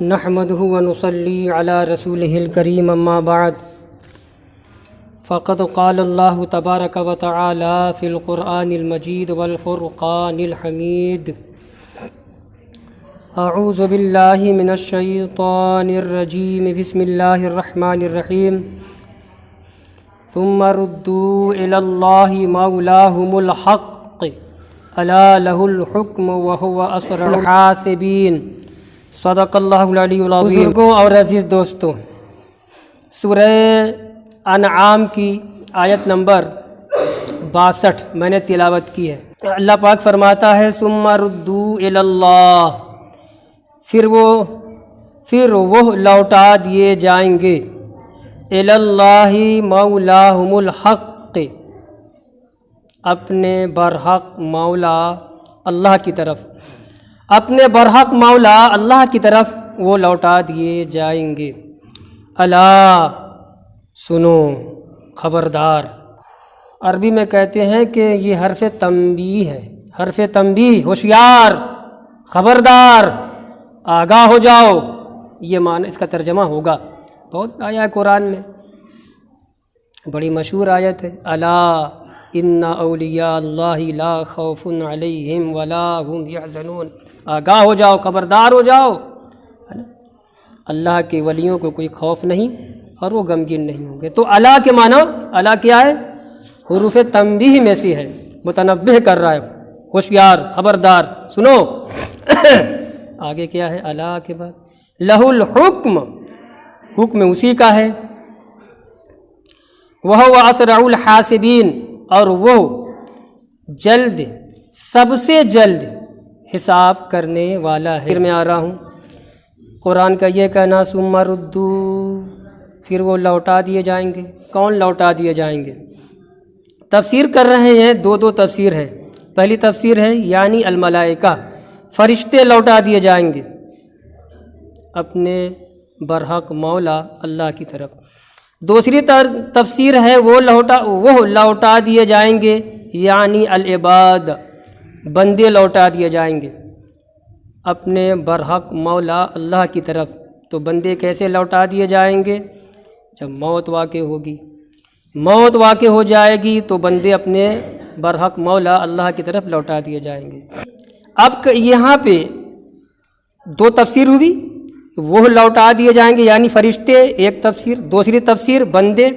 نحمده ونصلي على رسوله الكريم اما بعد فقد قال الله تبارك وتعالى في القرآن المجيد والفرقان الحميد اعوذ بالله من الشيطان الرجيم بسم الله الرحمن الرحيم ثم ردوا إلى الله مولاهم الحق ألا له الحكم وهو أسرع الحاسبين صدق اللہ العلی العظیم۔ بزرگوں اور عزیز دوستوں، سورہ انعام کی آیت نمبر 62 میں نے تلاوت کی ہے۔ اللہ پاک فرماتا ہے ثم ردوا الی اللہ، پھر وہ لوٹا دیے جائیں گے الی اللہ مولاہم الحق، اپنے برحق مولا اللہ کی طرف، اپنے برحق مولا اللہ کی طرف وہ لوٹا دیے جائیں گے۔ الا، سنو، خبردار۔ عربی میں کہتے ہیں کہ یہ حرف تنبیہ ہے، حرف تنبیہ، ہوشیار، خبردار، آگاہ ہو جاؤ، یہ معنی اس کا ترجمہ ہوگا۔ بہت آیا ہے قرآن میں، بڑی مشہور آیت ہے، الا ان اولیاء اللہ لا خوف علیہم ولا هم یحزنون، آگاہ ہو جاؤ، خبردار ہو جاؤ، اللہ کے ولیوں کو کوئی خوف نہیں اور وہ غمگین نہیں ہوں گے۔ تو الا کے معنی، الا کیا ہے؟ حروف تنبیہ میں سے ہے، متنبہ کر رہا ہے، ہوشیار، خبردار، سنو۔ آگے کیا ہے الا کے بعد؟ لہ الحکم، حکم اسی کا ہے، وہو اسرع الحاسبین، اور وہ جلد، سب سے جلد حساب کرنے والا ہے۔ پھر میں آ رہا ہوں، قرآن کا یہ کہنا ثم ردوا، پھر وہ لوٹا دیے جائیں گے۔ کون لوٹا دیے جائیں گے؟ تفسیر کر رہے ہیں، دو تفسیر ہے۔ پہلی تفسیر ہے یعنی الملائکہ، فرشتے لوٹا دیے جائیں گے اپنے برحق مولا اللہ کی طرف۔ دوسری تفسیر ہے وہ لوٹا دیے جائیں گے یعنی العباد، بندے لوٹا دیے جائیں گے اپنے برحق مولا اللہ کی طرف۔ تو بندے کیسے لوٹا دیے جائیں گے؟ جب موت واقع ہوگی، موت واقع ہو جائے گی تو بندے اپنے برحق مولا اللہ کی طرف لوٹا دیے جائیں گے۔ اب یہاں پہ دو تفسیر ہوئی، وہ لوٹا دیے جائیں گے یعنی فرشتے ایک تفسیر، دوسری تفسیر بندے،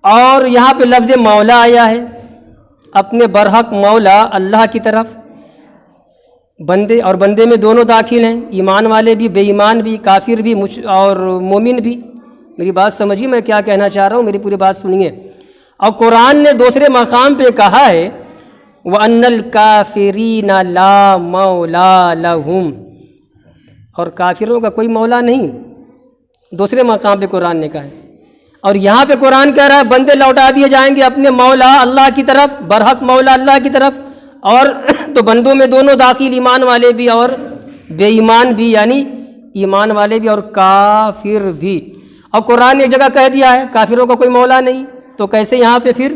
اور یہاں پہ لفظ مولا آیا ہے، اپنے برحق مولا اللہ کی طرف بندے، اور بندے میں دونوں داخل ہیں، ایمان والے بھی، بے ایمان بھی، کافر بھی اور مومن بھی۔ میری بات سمجھیے میں کیا کہنا چاہ رہا ہوں، میری پوری بات سنیے۔ اور قرآن نے دوسرے مقام پہ کہا ہے وَأَنَّ الْكَافِرِينَ لَا مَوْلَى لَهُمْ، اور کافروں کا کوئی مولا نہیں، دوسرے مقام پہ قرآن نے کہا ہے۔ اور یہاں پہ قرآن کہہ رہا ہے بندے لوٹا دیے جائیں گے اپنے مولا اللہ کی طرف، برحق مولا اللہ کی طرف، اور تو بندوں میں دونوں داخل، ایمان والے بھی اور بے ایمان بھی، یعنی ایمان والے بھی اور کافر بھی۔ اور قرآن نے ایک جگہ کہہ دیا ہے کافروں کا کوئی مولا نہیں، تو کیسے یہاں پہ پھر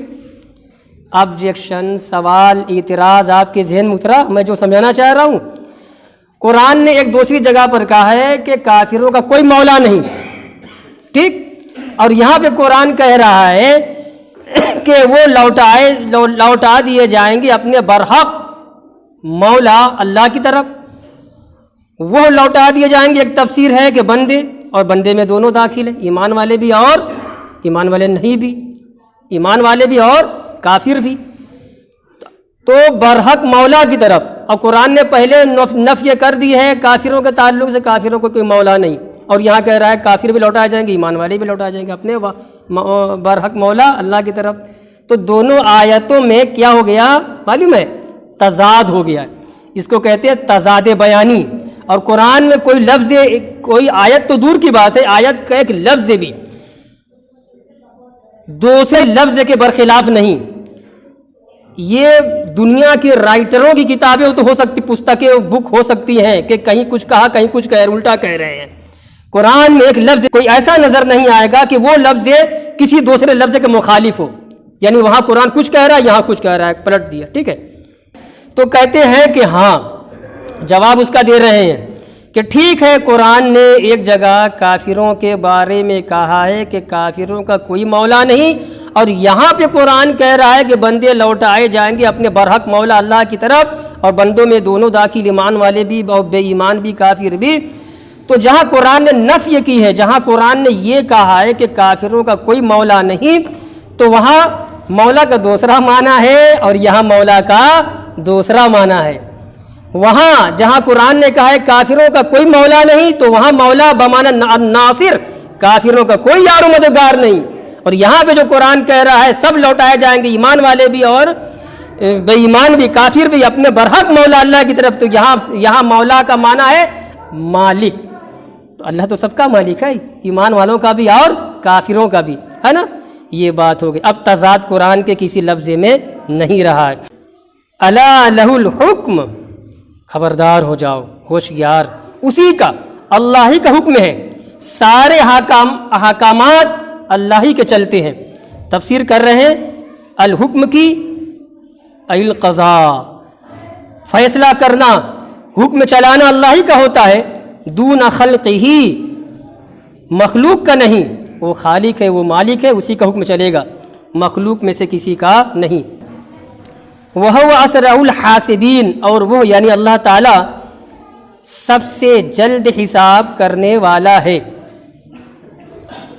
آبجیکشن، سوال، اعتراض آپ کے ذہن میں اترا؟ میں جو سمجھانا چاہ رہا ہوں، قرآن نے ایک دوسری جگہ پر کہا ہے کہ کافروں کا کوئی مولا نہیں، ٹھیک؟ اور یہاں پہ قرآن کہہ رہا ہے کہ وہ لوٹا دیے جائیں گے اپنے برحق مولا اللہ کی طرف، وہ لوٹا دیے جائیں گے۔ ایک تفسیر ہے کہ بندے، اور بندے میں دونوں داخل ہیں، ایمان والے بھی اور ایمان والے نہیں بھی، ایمان والے بھی اور کافر بھی۔ تو برحق مولا کی طرف، اور قرآن نے پہلے نفی کر دی ہے کافروں کے تعلق سے، کافروں کو کوئی مولا نہیں، اور یہاں کہہ رہا ہے کافر بھی لوٹائے جائیں گے، ایمان والے بھی لوٹائے جائیں گے اپنے برحق مولا اللہ کی طرف۔ تو دونوں آیتوں میں کیا ہو گیا معلوم ہے؟ تضاد ہو گیا، اس کو کہتے ہیں تضاد بیانی۔ اور قرآن میں کوئی لفظ، کوئی آیت تو دور کی بات ہے، آیت کا ایک لفظ بھی دوسرے لفظ کے برخلاف نہیں۔ یہ دنیا کے رائٹروں کی کتابیں تو ہو سکتی، پستکیں، بک ہو سکتی ہیں کہ کہیں کچھ کہا، کہیں کچھ کہہ، الٹا کہہ رہے ہیں۔ قرآن میں ایک لفظ کوئی ایسا نظر نہیں آئے گا کہ وہ لفظ کسی دوسرے لفظ کے مخالف ہو، یعنی وہاں قرآن کچھ کہہ رہا ہے، یہاں کچھ کہہ رہا ہے، پلٹ دیا، ٹھیک ہے۔ تو کہتے ہیں کہ ہاں جواب اس کا دے رہے ہیں کہ ٹھیک ہے، قرآن نے ایک جگہ کافروں کے بارے میں کہا ہے کہ کافروں کا کوئی مولا نہیں، اور یہاں پہ قرآن کہہ رہا ہے کہ بندے لوٹائے جائیں گے اپنے برحق مولا اللہ کی طرف، اور بندوں میں دونوں داخل، ایمان والے بھی اور بے ایمان بھی، کافر بھی۔ تو جہاں قرآن نے نفی کی ہے، جہاں قرآن نے یہ کہا ہے کہ کافروں کا کوئی مولا نہیں، تو وہاں مولا کا دوسرا معنی ہے اور یہاں مولا کا دوسرا معنی ہے۔ وہاں جہاں قرآن نے کہا ہے کافروں کا کوئی مولا نہیں، تو وہاں مولا بمعنی ناصر، کافروں کا کوئی یار و مددگار نہیں۔ اور یہاں پہ جو قرآن کہہ رہا ہے سب لوٹائے جائیں گے، ایمان والے بھی اور بے ایمان بھی، کافر بھی، اپنے برحق مولا اللہ کی طرف، تو یہاں مولا کا معنی ہے مالک۔ تو اللہ تو سب کا مالک ہے، ایمان والوں کا بھی اور کافروں کا بھی، ہے نا؟ یہ بات ہو گئی۔ اب تضاد قرآن کے کسی لفظ میں نہیں رہا ہے۔ الا لہ الحکم، خبردار ہو جاؤ، ہوشیار، اسی کا، اللہ ہی کا حکم ہے، سارے احکامات اللہ ہی کے چلتے ہیں۔ تفسیر کر رہے ہیں الحکم کی القضاء، فیصلہ کرنا، حکم چلانا اللہ ہی کا ہوتا ہے، دون خلق ہی، مخلوق کا نہیں، وہ خالق ہے، وہ مالک ہے، اسی کا حکم چلے گا، مخلوق میں سے کسی کا نہیں۔ وَهُوَ أَسْرَعُ الْحَاسِبِينَ، اور وہ یعنی اللہ تعالیٰ سب سے جلد حساب کرنے والا ہے۔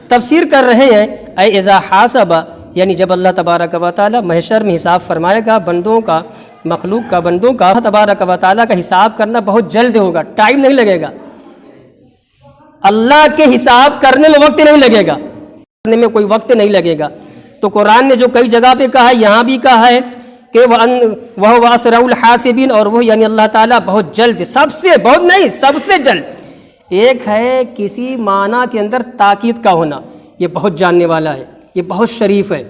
تفسیر کر رہے ہیں اے اذا حاسب، یعنی جب اللہ تبارک و تعالیٰ محشر میں حساب فرمائے گا بندوں کا، مخلوق کا، بندوں کا، اللہ تبارک و تعالیٰ کا حساب کرنا بہت جلد ہوگا، ٹائم نہیں لگے گا، اللہ کے حساب کرنے میں وقت نہیں لگے گا، کرنے میں کوئی وقت نہیں لگے گا۔ تو قرآن نے جو کئی جگہ پہ کہا ہے، یہاں بھی کہا ہے کہ وَهُوَ أَسْرَعُ الْحَاسِبِينَ، اور وہ یعنی اللہ تعالیٰ بہت جلد، سب سے، بہت نہیں، سب سے جلد۔ ایک ہے کسی معنی کے اندر تاکید کا ہونا، یہ بہت جاننے والا ہے، یہ بہت شریف ہے۔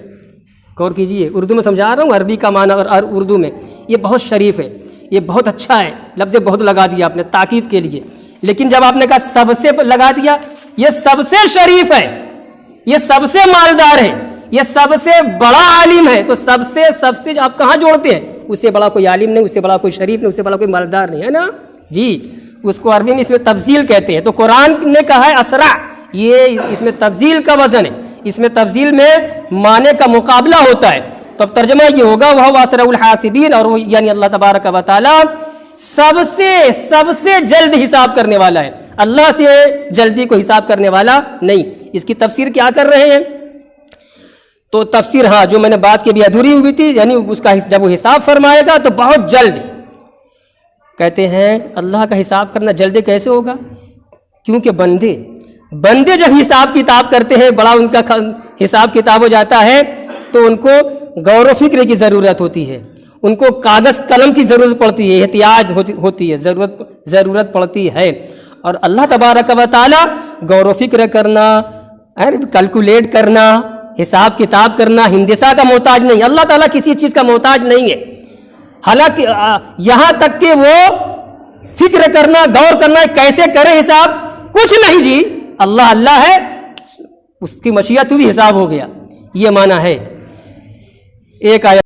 غور کیجئے، اردو میں سمجھا رہا ہوں، عربی کا معنی اور اردو میں، یہ بہت شریف ہے، یہ بہت اچھا ہے، لفظ بہت لگا دیا آپ نے تاکید کے لیے۔ لیکن جب آپ نے کہا سب سے لگا دیا، یہ سب سے شریف ہے، یہ سب سے مالدار ہے، یہ سب سے بڑا عالم ہے۔ تو سب سے آپ کہاں جوڑتے ہیں؟ اس سے بڑا کوئی عالم نہیں، اس سے بڑا کوئی شریف نہیں، اس سے بڑا کوئی مالدار نہیں، ہے نا جی؟ اس کو عربی میں اس میں تفضیل کہتے ہیں۔ تو قرآن نے کہا ہے اسرع، یہ اس میں تفضیل کا وزن ہے، اس میں تفضیل میں معنی کا مقابلہ ہوتا ہے۔ تو اب ترجمہ یہ ہوگا وَهُوَ أَسْرَعُ الْحَاسِبِينَ، اور وہ یعنی اللہ تبارک و تعالیٰ سب سے جلد حساب کرنے والا ہے، اللہ سے جلدی کو حساب کرنے والا نہیں۔ اس کی تفسیر کیا کر رہے ہیں؟ تو تفسیر، ہاں، جو میں نے بات کی بھی ادھوری ہوئی تھی، یعنی اس کا جب وہ حساب فرمائے گا تو بہت جلد۔ کہتے ہیں اللہ کا حساب کرنا جلد کیسے ہوگا؟ کیونکہ بندے جب حساب کتاب کرتے ہیں، بڑا ان کا حساب کتاب ہو جاتا ہے، تو ان کو غور و فکر کی ضرورت ہوتی ہے، ان کو کاغذ قلم کی ضرورت پڑتی ہے، احتیاط ہوتی ہے، ضرورت پڑتی ہے۔ اور اللہ تبارک و تعالیٰ غور و فکر کرنا، کیلکولیٹ کرنا، حساب کتاب کرنا، ہندسہ کا محتاج نہیں، اللہ تعالیٰ کسی چیز کا محتاج نہیں ہے۔ حالانکہ یہاں تک کہ وہ فکر کرنا، غور کرنا، کیسے کرے حساب، کچھ نہیں جی، اللہ ہے، اس کی مشیت بھی حساب ہو گیا، یہ معنی ہے۔ ایک آیت